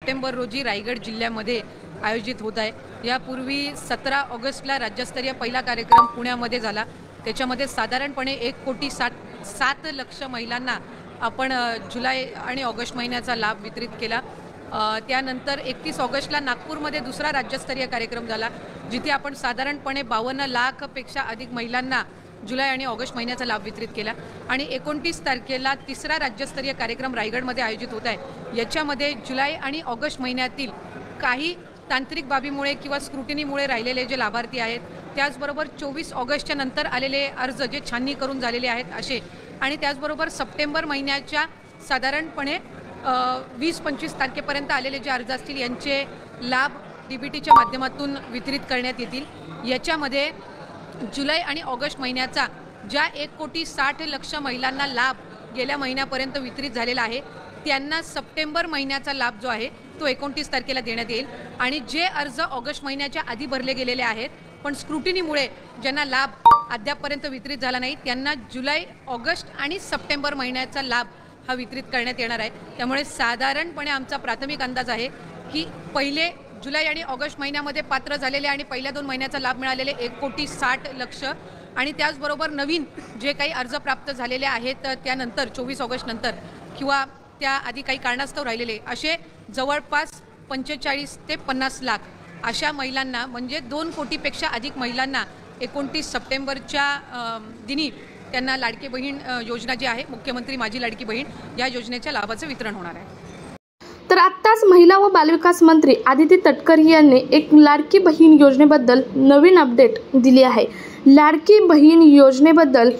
September रोजी रायगड जिल्ह्यामध्ये आयोजित होत आहे। यापूर्वी 17 ऑगस्टला राज्यस्तरीय पहिला कार्यक्रम पुण्यामध्ये झाला। त्याच्यामध्ये साधारणपणे 1,07 लाख महिलांना आपण जुलै आणि ऑगस्ट महिन्याचा लाभ वितरित केला। त्यानंतर 31 ऑगस्टला नागपूरमध्ये दुसरा राज्यस्तरीय कार्यक्रम झाला, जिथे आपण साधारणपणे 52 लाखपेक्षा अधिक महिलांना जुलै आणि ऑगस्ट महिन्याचा लाभ वितरित केला। आणि 29 तारखेला तिसरा राज्यस्तरीय कार्यक्रम रायगडमध्ये आयोजित होत आहे। याच्यामध्ये जुलै आणि ऑगस्ट महिन्यातील काही तांत्रिक बाबीमुळे किंवा स्क्रुटिनीमुळे राहिलेले जे लाभार्थी आहेत, त्याचबरोबर 24 ऑगस्टच्या नंतर आलेले अर्ज जे छाननी करून झालेले आहेत असे, आणि त्याचबरोबर सप्टेंबर महिन्याच्या साधारणपणे 20-25 तारखेपर्यंत आलेले जे अर्ज असतील यांचे लाभ DBTच्या माध्यमातून वितरित करण्यात येतील। याच्यामध्ये जुलै आणि ऑगस्ट महिन्याचा ज्या 1,60 लाख महिलांना लाभ गेल्या महिन्यापर्यंत वितरित झालेला आहे, त्यांना सप्टेंबर महिन्याचा लाभ जो आहे तो 29 तारखेला देण्यात येईल। आणि जे अर्ज ऑगस्ट महिन्याच्या आधी भरले गेलेले आहेत पण स्क्रुटिनीमुळे ज्यांना लाभ अद्यापपर्यंत वितरित झाला नाही, त्यांना जुलै, ऑगस्ट आणि सप्टेंबर महिन्याचा लाभ हा वितरित करण्यात येणार आहे। त्यामुळे साधारणपणे आमचा प्राथमिक अंदाज आहे की पहिले जुलै आणि ऑगस्ट महिन्यामध्ये पात्र झालेले आणि पहिल्या 2 महिन्याचा लाभ मिळालेले 1,60 लाख, आणि त्याचबरोबर नवीन जे काही अर्ज प्राप्त झालेले आहेत त्यानंतर 24 ऑगस्ट नंतर किंवा त्याआधी काही कारणास्तव राहिलेले असे जवळपास 45 ते 50 लाख अशा महिलांना, म्हणजे 2 कोटीपेक्षा अधिक महिलांना 29 सप्टेंबरच्या दिनी त्यांना लाडकी बहीण योजना जी आहे, मुख्यमंत्री माझी लाडकी बहीण, या योजनेच्या लाभाचं वितरण होणार आहे। तर आत्ताच महिला व बालविकास मंत्री आदिती तटकरे यांनी एक लाडकी बहीण योजनेबद्दल नवीन अपडेट दिली आहे। लाडकी बहीण योजनेबद्दल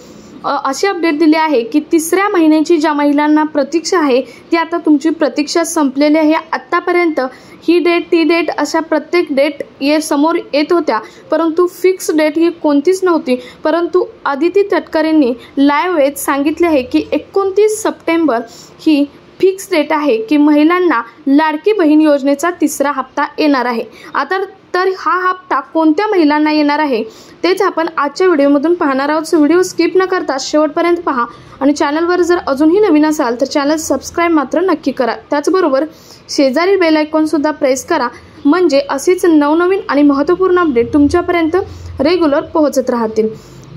अशी अपडेट दिली आहे की तिसऱ्या महिन्याची ज्या महिलांना प्रतीक्षा आहे ती आता तुमची प्रतीक्षा संपलेली आहे। आत्तापर्यंत ही डेट ती डेट अशा प्रत्येक डेट समोर येत होत्या, परंतु फिक्स डेट ही कोणतीच नव्हती। परंतु आदिती तटकरेंनी लाईव्ह सांगितले आहे की 29 सप्टेंबर ही फिक्स डेट आहे की महिलांना लाडकी बहीण योजनेचा तिसरा हप्ता येणार आहे। आता तर हा हप्ता कोणत्या महिलांना येणार आहे तेच आपण आजच्या व्हिडिओमधून पाहणार आहोत। व्हिडिओ स्किप न करता शेवटपर्यंत पहा आणि चॅनलवर जर अजूनही नवीन असाल तर चॅनल सबस्क्राईब मात्र नक्की करा। त्याचबरोबर शेजारी बेल आयकॉन सुद्धा प्रेस करा, म्हणजे असेच नवनवीन आणि महत्त्वपूर्ण अपडेट तुमच्यापर्यंत रेग्युलर पोहोचत राहतील।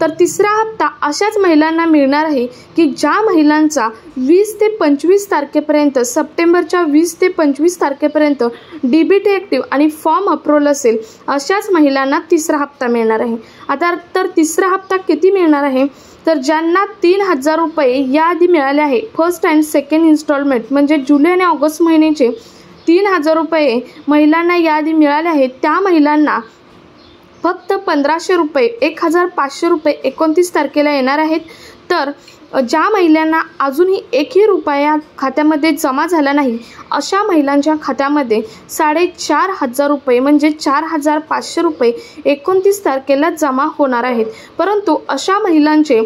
तर तिसरा हप्ता अशाच महिलांना मिळणार आहे की ज्या महिलांचा 20 ते 25 तारखेपर्यंत, सप्टेंबरच्या 20 ते 25 तारखेपर्यंत DBT ॲक्टिव्ह आणि फॉर्म अप्रूव्हल असेल, अशाच महिलांना तिसरा हप्ता मिळणार आहे। आता तर तिसरा हप्ता किती मिळणार आहे, तर ज्यांना 3,000 रुपये याआधी मिळाले आहे, फर्स्ट अँड सेकंड इन्स्टॉलमेंट म्हणजे जुलै आणि ऑगस्ट महिन्याचे 3,000 रुपये महिलांना याआधी मिळाले आहेत, त्या महिलांना फक्त 1,500 रुपये, 1,500 रुपये 29 तारखेला येणार आहेत। तर ज्या महिलांना अजूनही 1ही रुपया खात्यामध्ये जमा झाला नाही, अशा महिलांच्या खात्यामध्ये 4,500 रुपये म्हणजे 4,500 रुपये 29 तारखेला जमा होणार आहेत। परंतु अशा महिलांचे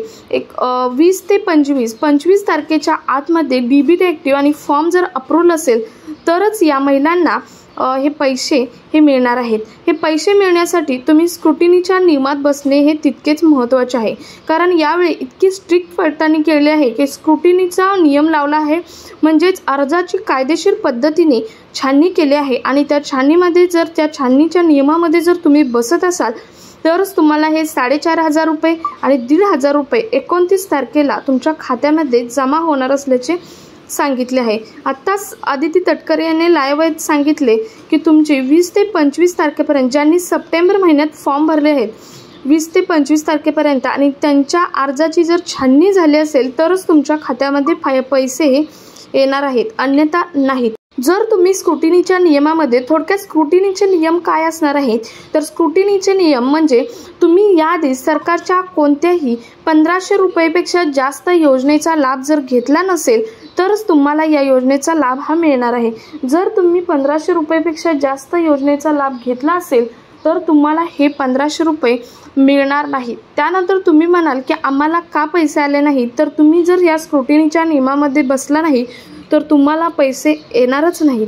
20 ते 25 तारखेच्या आतमध्ये DBT ॲक्टिव्ह आणि फॉर्म जर अप्रूव्हल असेल तरच या महिलांना हे पैसे हे मिळणार आहेत। हे पैसे मिळण्यासाठी तुम्ही स्क्रुटिनीच्या नियमात बसणे हे तितकेच महत्त्वाचे आहे, कारण यावेळी इतकी स्ट्रिक्ट पडताळणी केली आहे की स्क्रुटिनीचा नियम लावला आहे, म्हणजेच अर्जाची कायदेशीर पद्धतीने छाननी केली आहे आणि त्या छाननीमध्ये जर त्या छाननीच्या नियमामध्ये जर तुम्ही बसत असाल तरच तुम्हाला हे 4,500 रुपये आणि 1,500 रुपये 29 तारखेला तुमच्या खात्यामध्ये जमा होणार असल्याचे सांगितले आहे। आत्ताच आदिती तटकरे यांनी लाईव्ह सांगितले की तुमची 20 ते 25 तारखेपर्यंत ज्यांनी सप्टेंबर महिन्यात फॉर्म भरले आहेत, 20 ते 25 तारखेपर्यंत आणि त्यांच्या अर्जाची जर छाननी झाली असेल तरच तुमच्या खात्यामध्ये पैसे येणार आहेत, अन्यथा नाहीत। जर तुम्ही स्क्रुटिनीच्या नियमामध्ये, थोडक्यात स्क्रुटिनीचे नियम काय असणार आहेत, तर स्क्रुटिनीचे नियम म्हणजे तुम्ही याआधी सरकारच्या कोणत्याही 1,500 रुपयेपेक्षा जास्त योजनेचा लाभ जर घेतला नसेल तरच तुम्हाला या योजनेचा लाभ हा मिळणार आहे। जर तुम्ही 1,500 रुपयेपेक्षा जास्त योजनेचा लाभ घेतला असेल तर तुम्हाला हे 1,500 रुपये मिळणार नाहीत। त्यानंतर तुम्ही म्हणाल की आम्हाला का पैसे आले नाहीत, तर तुम्ही जर या स्क्रुटिनीच्या नियमामध्ये बसला नाही तर तुम्हाला पैसे येणारच नाहीत।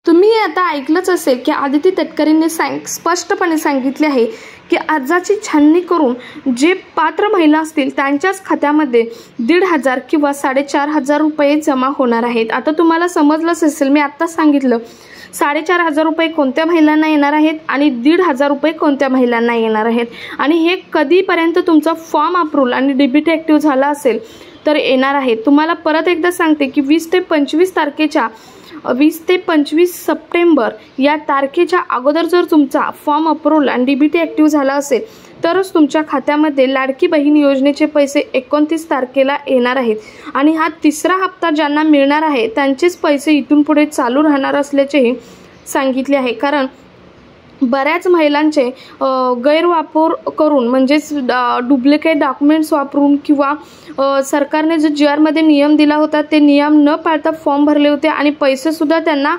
तुम्ही आता ऐकलंच असेल की आदिती तटकरेंनी स्पष्टपणे सांगितले आहे की अर्जाची छाननी करून जे पात्र महिला असतील त्यांच्याच खात्यामध्ये 1,500 किंवा 4,500 रुपये जमा होणार आहेत। आता तुम्हाला समजलंच असेल, मी आत्ताच सांगितलं 4,500 रुपये कोणत्या महिलांना येणार आहेत आणि 1,500 रुपये कोणत्या महिलांना येणार आहेत आणि हे कधीपर्यंत तुमचा फॉर्म अप्रूव्ह आणि डीबीटी ॲक्टिव्ह झाला असेल तर येणार आहे। तुम्हाला परत एकदा सांगते की 20 ते 25 सप्टेंबर या तारखेच्या अगोदर जर तुमचा फॉर्म अप्रूव्ह आणि डीबीटी ॲक्टिव्ह झाला असेल तरच तुमच्या खात्यामध्ये लाडकी बहीण योजनेचे पैसे 29 तारखेला येणार आहेत आणि हा तिसरा हप्ता ज्यांना मिळणार आहे त्यांचेच पैसे इथून पुढे चालू राहणार असल्याचेही सांगितले आहे। कारण बऱ्याच महिलांचे गैरवापर करून म्हणजेच डुप्लिकेट डॉक्युमेंट्स वापरून किंवा सरकारने जो जी आरमध्ये नियम दिला होता ते नियम न पाळता फॉर्म भरले होते आणि पैसेसुद्धा त्यांना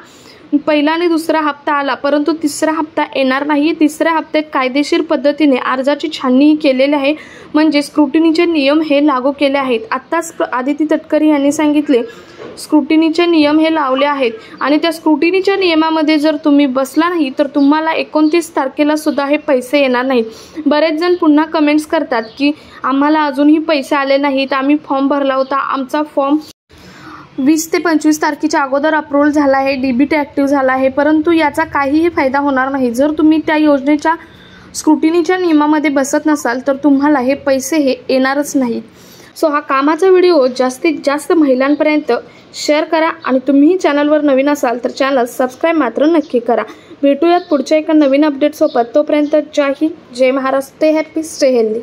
पहिला आणि दुसरा हप्ता आला, परंतु तिसरा हप्ता येणार नाही। तिसऱ्या हप्त्यात कायदेशीर पद्धतीने अर्जाची छाननी केलेली आहे, म्हणजे स्क्रुटिनीचे नियम हे लागू केले आहेत। आत्ताच आदिती तटकरे यांनी सांगितले स्क्रुटिनीचे नियम हे लावले आहेत आणि त्या स्क्रुटिनीच्या नियमामध्ये जर तुम्ही बसला नाही तर तुम्हाला 29 तारखेला सुद्धा हे पैसे येणार नाहीत। बरेच जण पुन्हा कमेंट्स करतात की आम्हाला अजूनही पैसे आले नाहीत, आम्ही फॉर्म भरला होता, आमचा फॉर्म 20 ते 25 तारखेच्या अगोदर अप्रूव्हल झाला आहे, डीबीटी ॲक्टिव्ह झाला आहे, परंतु याचा काहीही फायदा होणार नाही। जर तुम्ही त्या योजनेच्या स्क्रुटिनीच्या नियमामध्ये बसत नसाल तर तुम्हाला हे पैसे हे येणारच नाहीत। सो हा कामाचा व्हिडिओ जास्तीत जास्त महिलांपर्यंत शेअर करा आणि तुम्ही चॅनलवर नवीन असाल तर चॅनल सबस्क्राईब मात्र नक्की करा। भेटूयात पुढच्या एका नवीन अपडेटसोबत, तोपर्यंत जय हिंद, जय Maharashtra, stay happy, stay healthy.